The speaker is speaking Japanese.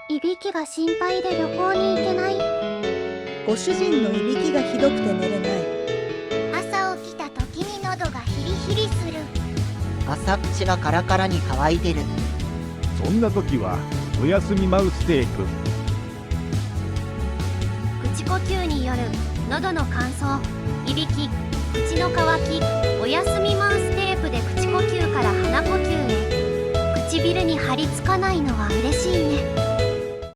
いびきが心配で旅行に行けない。ご主人のいびきがひどくて寝れない。朝起きた時に喉がヒリヒリする。朝口がカラカラに乾いてる。そんな時はおやすみマウステープ。口呼吸による喉の乾燥、いびき、口の渇き、おやすみマウステープで口呼吸から鼻呼吸へ。唇に張り付かないの。